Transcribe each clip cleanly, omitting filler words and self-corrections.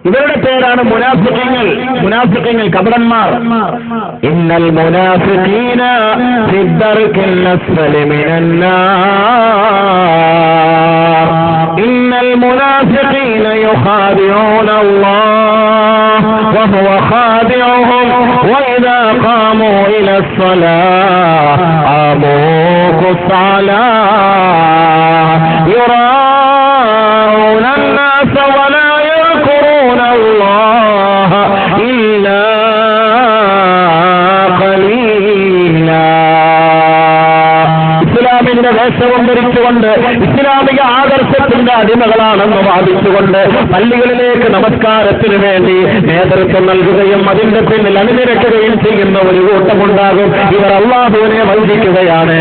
ഇവരുടെ പേരാണ് മുനാഫിഖീങ്ങൾ കപടന്മാർ. ഇന്നൽ മുനാഫിഖീന ഫിദ്ദർകിൽ അസ്ഫലി മിനന്നാർ ഇന്നൽ മുനാഫിഖീന യുഖാദിഊന അല്ലാഹ് വഹുവ ഖാദിഉഹും വഇദാ ഖാമൂ ഇലസ്സലാഹ് ഖാമൂ ഖുസാലാ യുറാഊന الناس ولا يذكرون الله إلا قليلا. ഇസ്ലാമിന്റെ വേഷവും ധരിച്ചുകൊണ്ട് ഇസ്ലാമിക ആദർശത്തിന്റെ അടിമകളാണെന്ന് വാദിച്ചുകൊണ്ട് പള്ളികളിലേക്ക് നമസ്കാരത്തിന് വേണ്ടി നേതൃത്വം നൽകുകയും അതിന്റെ പിന്നിൽ അണിനിരക്കുകയും ചെയ്യുന്ന ഒരു കൂട്ടമുണ്ടാകും. ഇവർ അല്ലാഹുവിനെ വഞ്ചിക്കുകയാണ്.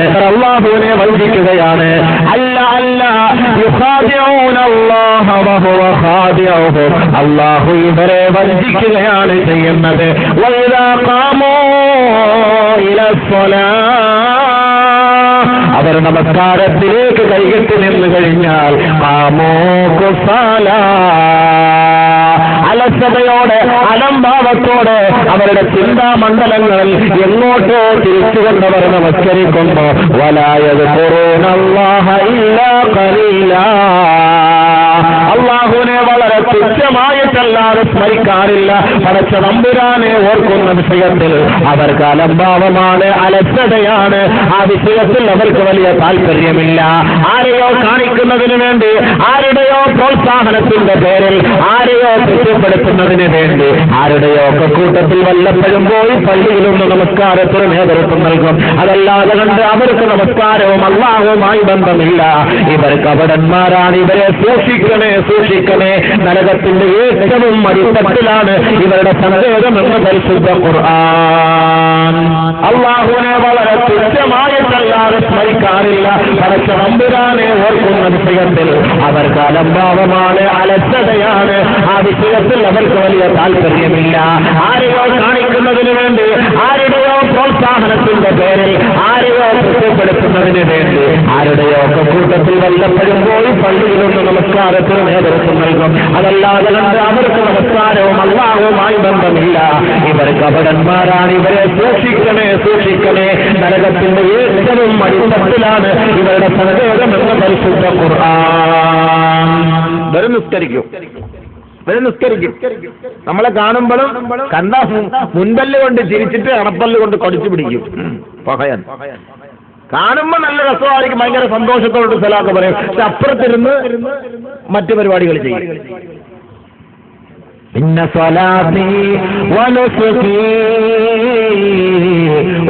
അല്ല യുഖാദിഊന അല്ലാഹ വഹുവ ഖാദിഉഹും അല്ലാഹു ഇവരെ വഞ്ചിക്കുകയാണ് ചെയ്യുന്നത്. വഇദാ ഖാമൂ ഇലസ്സലാഹ് അവർ നമസ്കാരത്തിലേക്ക് കൈകെട്ടി നിന്ന് കഴിഞ്ഞാൽ ഖാമൂ ഖുസാലാ അലസതയോടെ അലംഭാവത്തോടെ അവരുടെ ചിന്താമണ്ഡലങ്ങളിൽ എങ്ങോട്ടോ തിരിച്ചുകൊണ്ടവർ നമസ്കരിക്കുമ്പോ വലാ യദ്കുറൂനല്ലാഹ ഇല്ലാ ഖലീലാ അല്ലാഹുവിനെ വളരെ തുച്ഛമായിട്ടല്ലാതെ സ്മരിക്കാറില്ല. പടച്ച തമ്പുരാനെ ഓർക്കുന്ന വിഷയത്തിൽ അവർക്ക് അലംഭാവമാണ്, അലസതയാണ്. ആ വിഷയത്തിൽ അവർക്ക് വലിയ താല്പര്യമില്ല. ആരെയോ കാണിക്കുന്നതിന് വേണ്ടി, ആരുടെയോ പ്രോത്സാഹനത്തിന്റെ പേരിൽ, ആരെയോ കുറ്റപ്പെടുത്തുന്നതിന് വേണ്ടി, ആരുടെയോ ഒക്കെ കൂട്ടത്തിൽ വല്ലപ്പോഴും പോയി പള്ളിയിലൊന്ന് നമസ്കാരത്തിന് നേതൃത്വം നൽകും. അതല്ലാതെ കണ്ട് അവർക്ക് നമസ്കാരവും അല്ലാഹുവുമായി ബന്ധമില്ല. ഇവർ കപടന്മാരാണ്. ഇവരെ സൂക്ഷിക്കണേ. നരകത്തിന്റെ ഏറ്റവും അടിത്തട്ടിലാണ് ഇവരുടെ സങ്കേതം എന്ന് പരിശുദ്ധ ഖുർആൻ. അല്ലാഹുവിനെ വളരെ തുച്ഛമായിട്ടല്ലാതെ സ്മരിക്കാറില്ല. പടച്ച തമ്പുരാനെ ഓർക്കുന്ന വിഷയത്തിൽ അവർക്ക് അലംഭാവമാണ്, അലസതയാണ്. ആ വിഷയത്തിൽ അവർക്ക് വലിയ താല്പര്യമില്ല. ആരെയോ കാണിക്കുന്നതിന് വേണ്ടി, ആരുടെയോ പ്രോത്സാഹനത്തിന്റെ പേരിൽ, ആരെയോ തൃപ്തിപ്പെടുത്തുന്നതിന് വേണ്ടി, ആരുടെയോ ഒക്കെ കൂട്ടത്തിൽ വല്ലപ്പോഴും പോയി പള്ളിയിലൊന്ന് നമസ്കാരത്തിന് നേതൃത്വം നൽകും. അതല്ലാതെ കണ്ട് അവർക്ക് നമസ്കാരവും അല്ലാഹുവുമായി ബന്ധമില്ല. ഇവർ കപടന്മാരാണ്. ഇവരെ സൂക്ഷിക്കണേ. നരകത്തിന്റെ ഏറ്റവും അടിത്തട്ടിലാണ് ഇവരുടെ സങ്കേതം എന്ന് പരിശുദ്ധ ഖുർആൻ. വരും നിസ്കരിക്കും. നമ്മളെ കാണുമ്പോഴും കണ്ട മുൻപല്ല് കൊണ്ട് ചിരിച്ചിട്ട് അണപ്പല്ല് കൊണ്ട് കടിച്ചു പിടിക്കും. പകയൻ കാണുമ്പോ നല്ല രസമായിരിക്കും, ഭയങ്കര സന്തോഷത്തോട് സലാത്ത് പറയും. പക്ഷെ അപ്പുറത്തിരുന്ന് മറ്റു പരിപാടികൾ ചെയ്യും. ഇന്ന സ്വലാത്തി വനുസുകി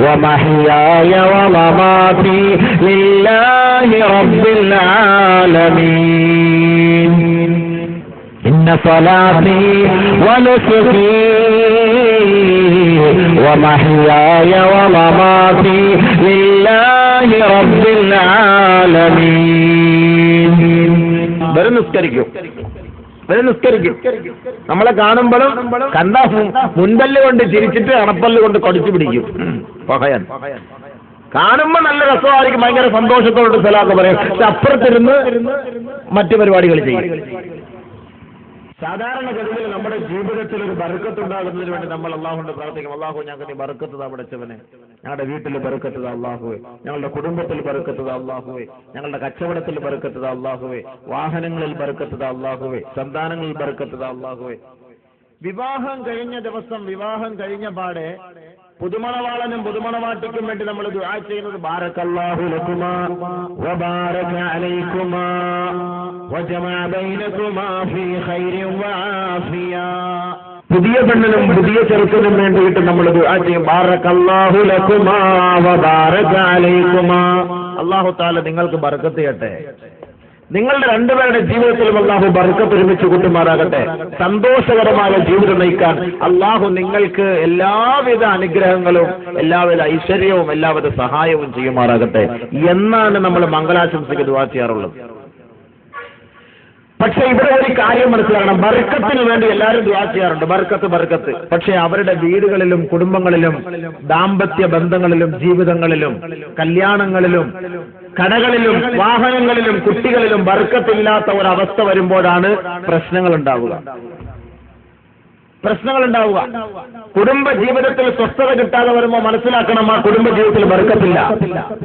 വമഹ്യായ വമമാതി ലില്ലാഹി റബ്ബിൽ ആലമീൻ. ഇന്ന സ്വലാത്തി വനുസുകി വമഹ്യായ വമമാതി ലില്ലാഹി റബ്ബിൽ ആലമീൻ. വരും നിസ്കരിക്കും. നമ്മളെ കാണുമ്പോഴും കണ്ട മുൻപല്ല് കൊണ്ട് ചിരിച്ചിട്ട് അണപ്പല്ല് കൊണ്ട് കടിച്ചു പിടിക്കും. പകയൻ കാണുമ്പോ നല്ല രസമായിരിക്കും, ഭയങ്കര സന്തോഷത്തോട് സലാത്ത് പറയും. പക്ഷെ അപ്പുറത്തിരുന്ന് മറ്റു പരിപാടികൾ ചെയ്യും. സാധാരണഗതിയിൽ നമ്മുടെ ജീവിതത്തിൽ ഒരു ബർക്കത്ത് ഉണ്ടാകുന്നതിന് വേണ്ടി നമ്മൾ അല്ലാഹുവിനോട് പ്രാർത്ഥിക്കും. അല്ലാഹു ഞങ്ങൾക്ക് നീ ബർക്കത്ത് താ പടച്ചവനെ. ഞങ്ങളുടെ വീട്ടിൽ ബർക്കത്ത് താ അല്ലാഹുവേ. ഞങ്ങളുടെ കുടുംബത്തിൽ ബർക്കത്ത് താ അല്ലാഹുവേ. ഞങ്ങളുടെ കച്ചവടത്തിൽ ബർക്കത്ത് താ അല്ലാഹുവേ. വാഹനങ്ങളിൽ ബർക്കത്ത് താ അല്ലാഹുവേ. സന്താനങ്ങളിൽ ബർക്കത്ത് താ അല്ലാഹുവേ. വിവാഹം കഴിഞ്ഞ ദിവസം, വിവാഹം കഴിഞ്ഞ പാടെ പുതുമണവാളനും പുതുമണവാട്ടിക്കും വേണ്ടി നമ്മൾ ദുആ ചെയ്യുന്നത് ബാറകല്ലാഹു ലകുമാ വബാറക അലൈകുമാ വജമഅ ബൈനകുമാ ഫീ ഖൈരിൻ വആഫിയ. പുതിയ പെണ്ണിനും പുതിയ ചെറുക്കനും വേണ്ടിയിട്ട് നമ്മൾ ദുആ ചെയ്യും. ബാറകല്ലാഹു ലകുമാ വബാറക അലൈകുമാ. അല്ലാഹു തആല നിങ്ങൾക്ക് ബർക്കത്ത് ചെയ്യട്ടെ. നിങ്ങളുടെ രണ്ടുപേരുടെ ജീവിതത്തിലും അല്ലാഹു ബർക്കത്ത് ഒരുമിച്ച് കൂട്ടുമാറാകട്ടെ. സന്തോഷകരമായ ജീവിതം നയിക്കാൻ അല്ലാഹു നിങ്ങൾക്ക് എല്ലാവിധ അനുഗ്രഹങ്ങളും എല്ലാവിധ ഐശ്വര്യവും എല്ലാവിധ സഹായവും ചെയ്യുമാറാകട്ടെ എന്നാണ് നമ്മൾ മംഗളാശംസയ്ക്ക് ദുആ ചെയ്യാറുള്ളത്. പക്ഷെ ഇവിടെ ഒരു കാര്യം മനസ്സിലാക്കണം. ബർക്കത്തിന് വേണ്ടി എല്ലാവരും ദുആ ചെയ്യാറുണ്ട്, ബർക്കത്ത്. പക്ഷെ അവരുടെ വീടുകളിലും കുടുംബങ്ങളിലും ദാമ്പത്യ ബന്ധങ്ങളിലും ജീവിതങ്ങളിലും കല്യാണങ്ങളിലും കടകളിലും വാഹനങ്ങളിലും കുട്ടികളിലും ബർക്കത്തില്ലാത്ത ഒരവസ്ഥ വരുമ്പോഴാണ് പ്രശ്നങ്ങൾ ഉണ്ടാവുക. പ്രശ്നങ്ങൾ ഉണ്ടാവുക. കുടുംബ ജീവിതത്തിൽ സ്വസ്ഥത കിട്ടാതെ വരുമ്പോൾ മനസ്സിലാക്കണം, ആ കുടുംബ ജീവിതത്തിൽ ബർക്കത്തില്ല.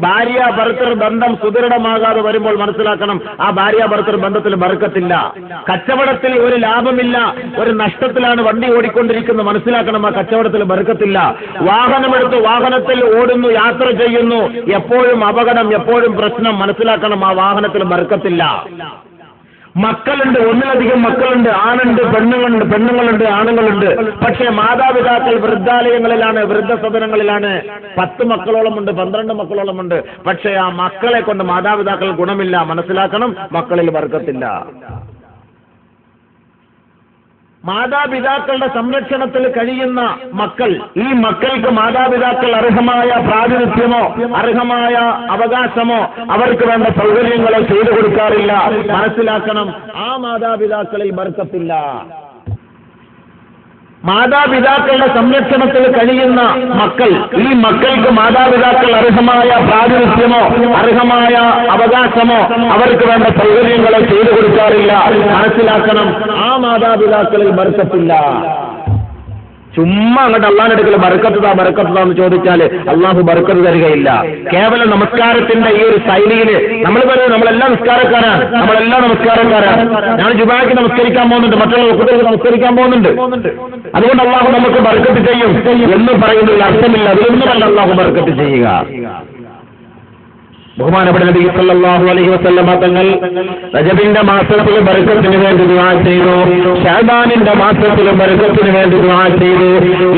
ഭാര്യ ഭർത്തൃ ബന്ധം സുദൃഢമാകാതെ വരുമ്പോൾ മനസ്സിലാക്കണം, ആ ഭാര്യ ഭർത്തൃ ബന്ധത്തിൽ ബർക്കത്തില്ല. കച്ചവടത്തിൽ ഒരു ലാഭമില്ല, ഒരു നഷ്ടത്തിലാണ് വണ്ടി ഓടിക്കൊണ്ടിരിക്കുന്നത്, മനസ്സിലാക്കണം, ആ കച്ചവടത്തിൽ ബർക്കത്തില്ല. വാഹനമെടുത്ത് വാഹനത്തിൽ ഓടുന്നു, യാത്ര ചെയ്യുന്നു, എപ്പോഴും അപകടം, എപ്പോഴും പ്രശ്നം, മനസ്സിലാക്കണം, ആ വാഹനത്തിൽ ബർക്കത്തില്ല. മക്കളുണ്ട്, ഒന്നിലധികം മക്കളുണ്ട്, ആണുണ്ട്, പെണ്ണുങ്ങളുണ്ട്, ആണുങ്ങളുണ്ട്. പക്ഷേ മാതാപിതാക്കൾ വൃദ്ധാലയങ്ങളിലാണ്, വൃദ്ധസദനങ്ങളിലാണ്. 10 മക്കളോളമുണ്ട്, 12 മക്കളോളമുണ്ട്. പക്ഷേ ആ മക്കളെ കൊണ്ട് മാതാപിതാക്കൾ ഗുണമില്ല, മനസ്സിലാക്കണം, മക്കളിൽ ബർക്കത്തില്ല. മാതാപിതാക്കളുടെ സംരക്ഷണത്തിൽ കഴിയുന്ന മക്കൾ, ഈ മക്കൾക്ക് മാതാപിതാക്കൾ അർഹമായ പ്രാതിനിധ്യമോ അർഹമായ അവകാശമോ അവർക്ക് വേണ്ട സൗകര്യങ്ങളോ ചെയ്തു കൊടുക്കാറില്ല, മനസ്സിലാക്കണം, ആ മാതാപിതാക്കളിൽ ബർക്കത്തില്ല. മാതാപിതാക്കളുടെ സംരക്ഷണത്തിൽ കഴിയുന്ന മക്കൾ, ഈ മക്കൾക്ക് മാതാപിതാക്കൾ അർഹമായ പ്രാതിനിധ്യമോ അർഹമായ അവകാശമോ അവർക്ക് വേണ്ട സൗകര്യങ്ങളോ ചെയ്തു കൊടുക്കാറില്ല, മനസ്സിലാക്കണം, ആ മാതാപിതാക്കളിൽ ബർക്കത്തില്ല. ചുമ്മാ അങ്ങോട്ട് അള്ളാഹിന്റെ അടുക്കൽ ബർക്കത്തുതാ എന്ന് ചോദിച്ചാൽ അള്ളാഹു ബർക്കത്ത് തരികയില്ല. കേവലം നമസ്കാരത്തിന്റെ ഈ ഒരു ശൈലിയിൽ നമ്മൾ പറയുന്നത് നമ്മളെല്ലാം നിസ്കാരക്കാരാണ്. ഞാൻ ജുമാക്ക് നമസ്കരിക്കാൻ പോകുന്നുണ്ട്, മറ്റുള്ള കുട്ടികൾക്ക് നമസ്കരിക്കാൻ പോകുന്നുണ്ട്, അതുകൊണ്ട് അള്ളാഹു നമുക്ക് ബർക്കത്ത് ചെയ്യും എന്ന് പറയുന്നതിൽ അർത്ഥമില്ല. അതിലൊന്നുമല്ല അള്ളാഹു ബർക്കത്ത് ചെയ്യുക. ബഹുമാനപ്പെട്ട നബി സല്ലല്ലാഹു അലൈഹി വസല്ലമ തങ്ങൾ റജബിന്റെ മാസത്തിൽ ബർക്കത്തിന് വേണ്ടി ദുആ ചെയ്തു, ശഅബാനിന്റെ മാസത്തിൽ ബർക്കത്തിന് വേണ്ടി ദുആ ചെയ്തു.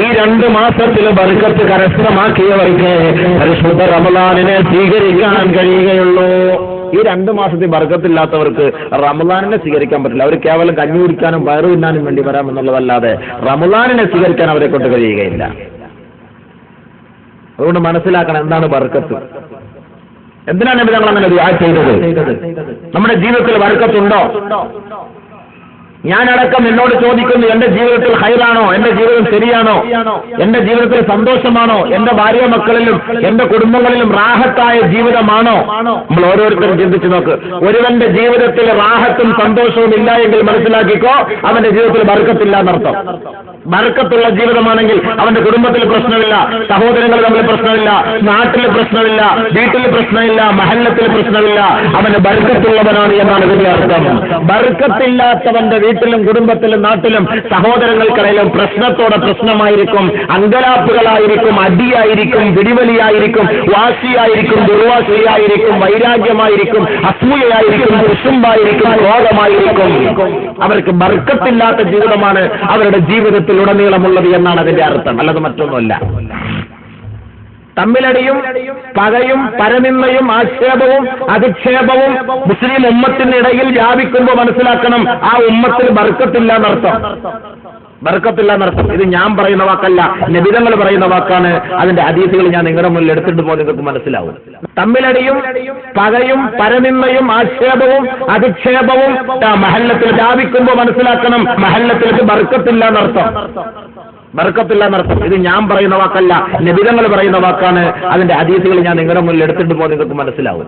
ഈ 2 മാസത്തിൽ ബർക്കത്ത് കരസ്ഥമാക്കിയവർക്ക് പരിശുദ്ധ റമളാനിനെ സ്വീകരിക്കാൻ കഴിയുകയുള്ളൂ. ഈ 2 മാസത്തിൽ ബർക്കത്തില്ലാത്തവർക്ക് റമളാനിനെ സ്വീകരിക്കാൻ പറ്റില്ല. അവർ കേവലം കഞ്ഞി കുടിക്കാനും വയറു തിന്നാനും വേണ്ടി വരാമെന്നുള്ളതല്ലാതെ റമളാനിനെ സ്വീകരിക്കാൻ അവരെ കൊണ്ട് കഴിയുകയില്ല. അതുകൊണ്ട് മനസ്സിലാക്കണം എന്താണ് ബർക്കത്ത്. എന്തിനാണ് നബി തങ്ങൾ അങ്ങനെ ദുആ ചെയ്തത്? നമ്മുടെ ജീവിതത്തിൽ ബർക്കത്തുണ്ടോ? ഞാനടക്കം എന്നോട് ചോദിക്കുന്നു, എന്റെ ജീവിതത്തിൽ ഹൈറാണോ? എന്റെ ജീവിതം ശരിയാണോ? എന്റെ ജീവിതത്തിൽ സന്തോഷമാണോ? എന്റെ ഭാര്യ മക്കളിലും എന്റെ കുടുംബങ്ങളിലും റാഹത്തായ ജീവിതമാണോ? നമ്മൾ ഓരോരുത്തരും ചിന്തിച്ചു നോക്ക്. ഒരുവന്റെ ജീവിതത്തിൽ റാഹത്തും സന്തോഷവും ഇല്ല എങ്കിൽ മനസ്സിലാക്കിക്കോ, അവന്റെ ജീവിതത്തിൽ ബർക്കത്തില്ല എന്നർത്ഥം. ബർക്കത്തുള്ള ജീവിതമാണെങ്കിൽ അവന്റെ കുടുംബത്തിൽ പ്രശ്നമില്ല, സഹോദരങ്ങൾ തമ്മിൽ പ്രശ്നമില്ല, നാട്ടിൽ പ്രശ്നമില്ല, വീട്ടിൽ പ്രശ്നമില്ല, മഹല്ലത്തിൽ പ്രശ്നമില്ല, അവന് ബർക്കത്തുള്ളവനാണ് എന്നാണ് ഇതിന്റെ അർത്ഥം. ബർക്കത്തില്ലാത്തവന്റെ വീട്ടിലും കുടുംബത്തിലും നാട്ടിലും സഹോദരങ്ങൾക്കിടയിലും പ്രശ്നമായിരിക്കും, അങ്കലാപ്പുകളായിരിക്കും, അടിയായിരിക്കും, പിടിവലിയായിരിക്കും, വാശിയായിരിക്കും, ദുർവാശിയായിരിക്കും, വൈരാഗ്യമായിരിക്കും, അസൂയയായിരിക്കും, കുശുമ്പായിരിക്കും, ക്രോധമായിരിക്കും. അവർക്ക് ബർക്കത്തില്ലാത്ത ജീവിതമാണ് അവരുടെ ജീവിതത്തിൽ ഉടനീളമുള്ളത് എന്നാണ് അതിന്റെ അർത്ഥം, അല്ലാതെ മറ്റൊന്നുമല്ല. തമ്മിലടിയും പകയും പരനിന്ദയും ആക്ഷേപവും അധിക്ഷേപവും മുസ്ലിം ഉമ്മത്തിനിടയിൽ വ്യാപിക്കുമ്പോൾ മനസ്സിലാക്കണം, ആ ഉമ്മത്തിൽ ബർക്കത്തില്ല എന്നർത്ഥം. ഇത് ഞാൻ പറയുന്ന വാക്കല്ല, നബിതങ്ങൾ പറയുന്ന വാക്കാണ്. അതിന്റെ ഹദീസുകൾ ഞാൻ നിങ്ങളുടെ മുന്നിൽ എടുത്തിട്ട് പോകുമ്പോൾ നിങ്ങൾക്ക് മനസ്സിലാവും. തമ്മിലടിയും പകയും പരനിന്ദയും ആക്ഷേപവും അധിക്ഷേപവും മഹല്ലത്തിൽ വ്യാപിക്കുമ്പോൾ മനസ്സിലാക്കണം, മഹല്ലത്തിലേക്ക് ബർക്കത്തില്ല എന്നർത്ഥം. ഇത് ഞാൻ പറയുന്ന വാക്കല്ല, നബിതങ്ങൾ പറയുന്ന വാക്കാണ്. അതിന്റെ ഹദീസുകൾ ഞാൻ നിങ്ങളുടെ മുന്നിൽ എടുത്തിട്ട് പോകുമ്പോൾ നിങ്ങൾക്ക് മനസ്സിലാവും.